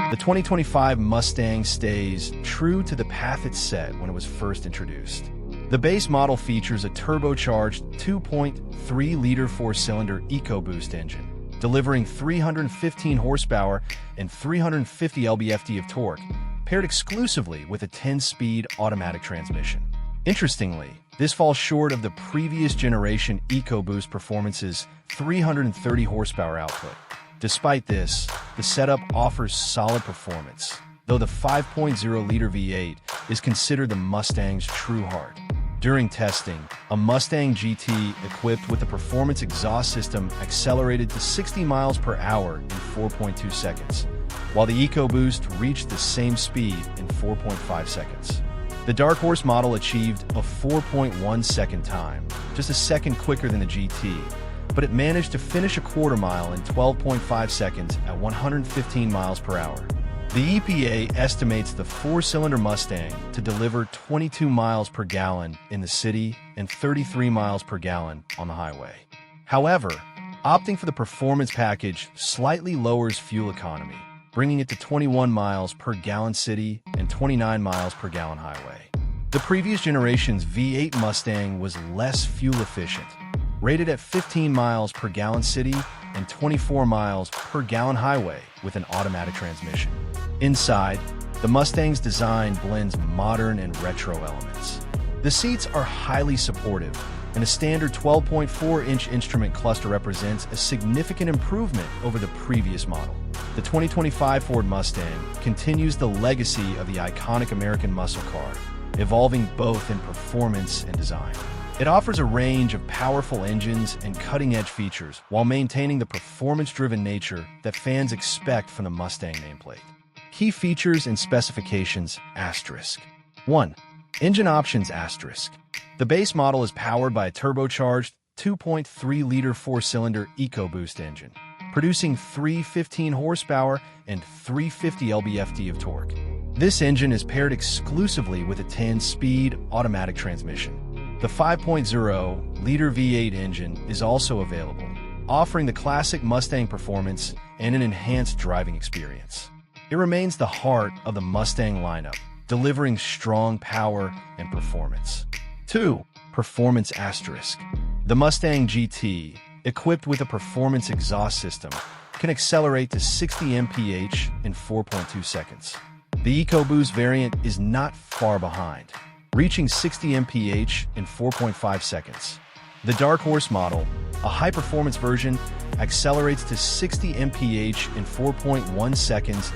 The 2025 Mustang stays true to the path it set when it was first introduced. The base model features a turbocharged 2.3-liter four-cylinder EcoBoost engine, delivering 315 horsepower and 350 lb-ft of torque, paired exclusively with a 10-speed automatic transmission. Interestingly, this falls short of the previous generation EcoBoost Performance's 330 horsepower output. Despite this, the setup offers solid performance, though the 5.0-liter V8 is considered the Mustang's true heart. During testing, a Mustang GT equipped with a performance exhaust system accelerated to 60 miles per hour in 4.2 seconds, while the EcoBoost reached the same speed in 4.5 seconds. The Dark Horse model achieved a 4.1-second time, just a second quicker than the GT, but it managed to finish a quarter mile in 12.5 seconds at 115 miles per hour. The EPA estimates the four-cylinder Mustang to deliver 22 miles per gallon in the city and 33 miles per gallon on the highway. However, opting for the performance package slightly lowers fuel economy, bringing it to 21 miles per gallon city and 29 miles per gallon highway. The previous generation's V8 Mustang was less fuel efficient, rated at 15 miles per gallon city and 24 miles per gallon highway with an automatic transmission. Inside, the Mustang's design blends modern and retro elements. The seats are highly supportive, and a standard 12.4-inch instrument cluster represents a significant improvement over the previous model. The 2025 Ford Mustang continues the legacy of the iconic American muscle car, evolving both in performance and design. It offers a range of powerful engines and cutting-edge features while maintaining the performance-driven nature that fans expect from the Mustang nameplate. Key features and specifications *. 1. Engine options *. The base model is powered by a turbocharged 2.3-liter four-cylinder EcoBoost engine, producing 315 horsepower and 350 lb-ft of torque. This engine is paired exclusively with a 10-speed automatic transmission. The 5.0-liter V8 engine is also available, offering the classic Mustang performance and an enhanced driving experience. It remains the heart of the Mustang lineup, delivering strong power and performance. 2. Performance *. The Mustang GT, equipped with a performance exhaust system, can accelerate to 60 mph in 4.2 seconds. The EcoBoost variant is not far behind, reaching 60 mph in 4.5 seconds. The Dark Horse model, a high-performance version, accelerates to 60 mph in 4.1 seconds